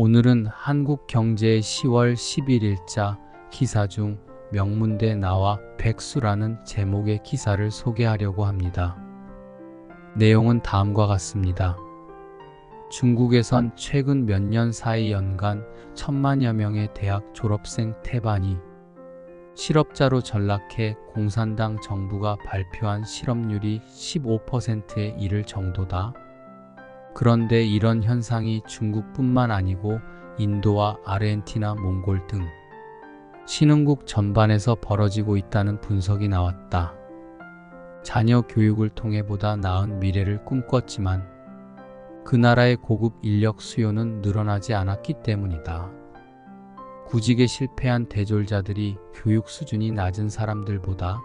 오늘은 한국경제의 10월 11일자 기사 중 명문대 나와 백수라는 제목의 기사를 소개하려고 합니다. 내용은 다음과 같습니다. 중국에선 최근 몇 년 사이 연간 1000만여 명의 대학 졸업생 태반이 실업자로 전락해 공산당 정부가 발표한 실업률이 15%에 이를 정도다. 그런데 이런 현상이 중국뿐만 아니고 인도와 아르헨티나, 몽골 등 신흥국 전반에서 벌어지고 있다는 분석이 나왔다. 자녀 교육을 통해 보다 나은 미래를 꿈꿨지만 그 나라의 고급 인력 수요는 늘어나지 않았기 때문이다. 구직에 실패한 대졸자들이 교육 수준이 낮은 사람들보다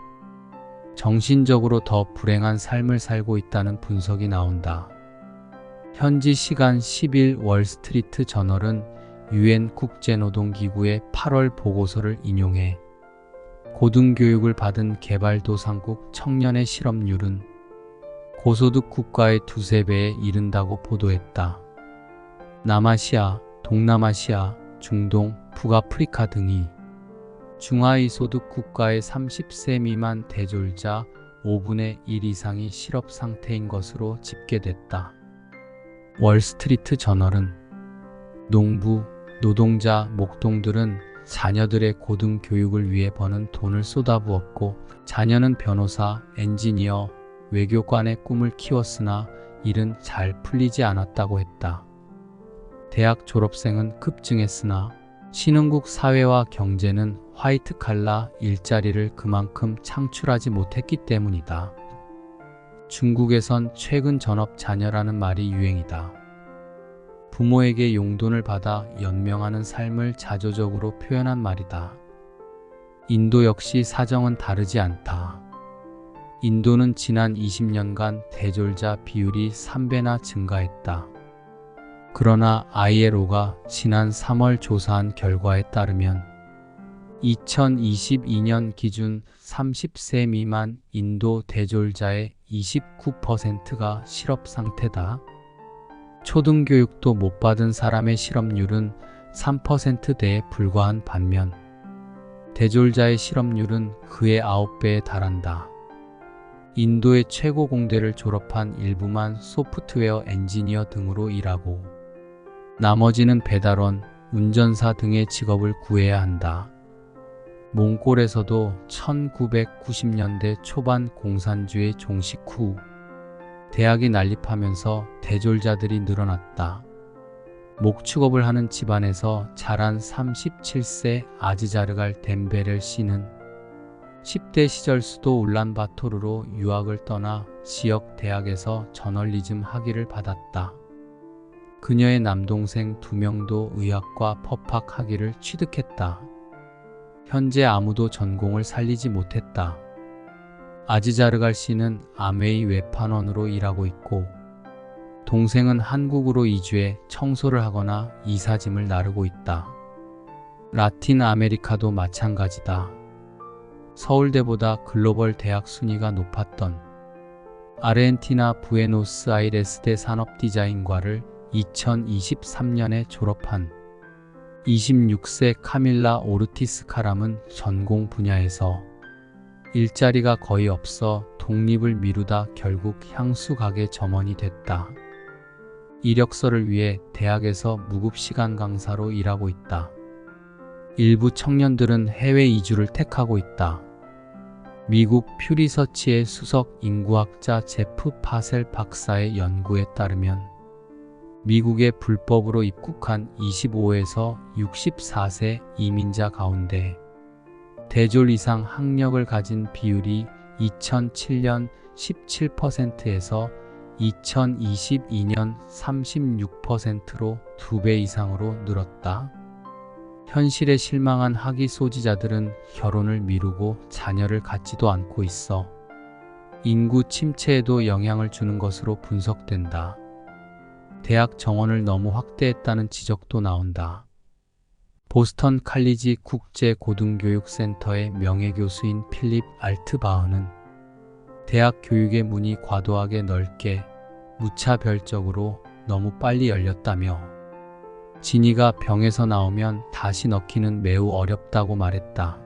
정신적으로 더 불행한 삶을 살고 있다는 분석이 나온다. 현지 시간 10일 월스트리트 저널은 UN 국제노동기구의 8월 보고서를 인용해 고등교육을 받은 개발도상국 청년의 실업률은 고소득 국가의 2~3배에 이른다고 보도했다. 남아시아, 동남아시아, 중동, 북아프리카 등이 중하위 소득 국가의 30세 미만 대졸자 5분의 1 이상이 실업 상태인 것으로 집계됐다. 월스트리트 저널은 농부, 노동자, 목동들은 자녀들의 고등교육을 위해 버는 돈을 쏟아부었고 자녀는 변호사, 엔지니어, 외교관의 꿈을 키웠으나 일은 잘 풀리지 않았다고 했다. 대학 졸업생은 급증했으나 신흥국 사회와 경제는 화이트칼라 일자리를 그만큼 창출하지 못했기 때문이다. 중국에선 최근 전업 자녀라는 말이 유행이다. 부모에게 용돈을 받아 연명하는 삶을 자조적으로 표현한 말이다. 인도 역시 사정은 다르지 않다. 인도는 지난 20년간 대졸자 비율이 3배나 증가했다. 그러나 ILO가 지난 3월 조사한 결과에 따르면 2022년 기준 30세 미만 인도 대졸자의 29%가 실업 상태다. 초등교육도 못 받은 사람의 실업률은 3%대에 불과한 반면 대졸자의 실업률은 그의 9배에 달한다. 인도의 최고 공대를 졸업한 일부만 소프트웨어 엔지니어 등으로 일하고 나머지는 배달원, 운전사 등의 직업을 구해야 한다. 몽골에서도 1990년대 초반 공산주의 종식 후 대학이 난립하면서 대졸자들이 늘어났다. 목축업을 하는 집안에서 자란 37세 아지자르갈 덴베렐 씨는 10대 시절 수도 울란바토르로 유학을 떠나 지역 대학에서 저널리즘 학위를 받았다. 그녀의 남동생 2명도 의학과 법학 학위를 취득했다. 현재 아무도 전공을 살리지 못했다. 아지자르갈 씨는 아메이 외판원으로 일하고 있고 동생은 한국으로 이주해 청소를 하거나 이사짐을 나르고 있다. 라틴 아메리카도 마찬가지다. 서울대보다 글로벌 대학 순위가 높았던 아르헨티나 부에노스아이레스대 산업디자인과를 2023년에 졸업한 26세 카밀라 오르티스 카람은 전공 분야에서 일자리가 거의 없어 독립을 미루다 결국 향수가게 점원이 됐다. 이력서를 위해 대학에서 무급시간 강사로 일하고 있다. 일부 청년들은 해외 이주를 택하고 있다. 미국 퓨리서치의 수석 인구학자 제프 파셀 박사의 연구에 따르면 미국에 불법으로 입국한 25에서 64세 이민자 가운데 대졸 이상 학력을 가진 비율이 2007년 17%에서 2022년 36%로 2배 이상으로 늘었다. 현실에 실망한 학위 소지자들은 결혼을 미루고 자녀를 갖지도 않고 있어 인구 침체에도 영향을 주는 것으로 분석된다. 대학 정원을 너무 확대했다는 지적도 나온다. 보스턴 칼리지 국제고등교육센터의 명예교수인 필립 알트바흐는 대학 교육의 문이 과도하게 넓게 무차별적으로 너무 빨리 열렸다며 진이가 병에서 나오면 다시 넣기는 매우 어렵다고 말했다.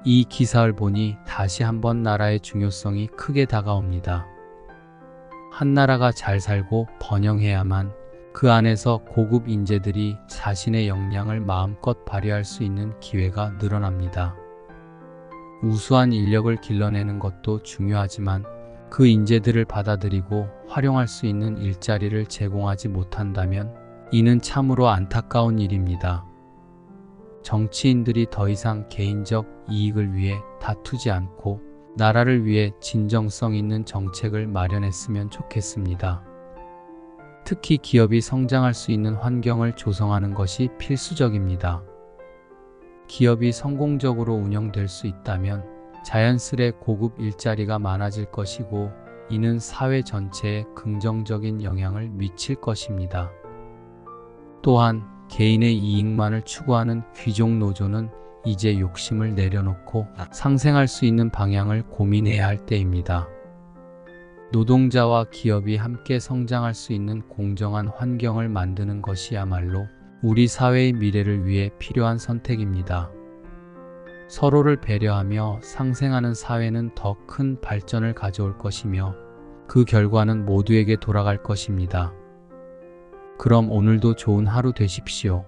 이 기사를 보니 다시 한번 나라의 중요성이 크게 다가옵니다. 한 나라가 잘 살고 번영해야만 그 안에서 고급 인재들이 자신의 역량을 마음껏 발휘할 수 있는 기회가 늘어납니다. 우수한 인력을 길러내는 것도 중요하지만 그 인재들을 받아들이고 활용할 수 있는 일자리를 제공하지 못한다면 이는 참으로 안타까운 일입니다. 정치인들이 더 이상 개인적 이익을 위해 다투지 않고 나라를 위해 진정성 있는 정책을 마련했으면 좋겠습니다. 특히 기업이 성장할 수 있는 환경을 조성하는 것이 필수적입니다. 기업이 성공적으로 운영될 수 있다면 자연스레 고급 일자리가 많아질 것이고 이는 사회 전체에 긍정적인 영향을 미칠 것입니다. 또한 개인의 이익만을 추구하는 귀족 노조는 이제 욕심을 내려놓고 상생할 수 있는 방향을 고민해야 할 때입니다. 노동자와 기업이 함께 성장할 수 있는 공정한 환경을 만드는 것이야말로 우리 사회의 미래를 위해 필요한 선택입니다. 서로를 배려하며 상생하는 사회는 더 큰 발전을 가져올 것이며 그 결과는 모두에게 돌아갈 것입니다. 그럼 오늘도 좋은 하루 되십시오.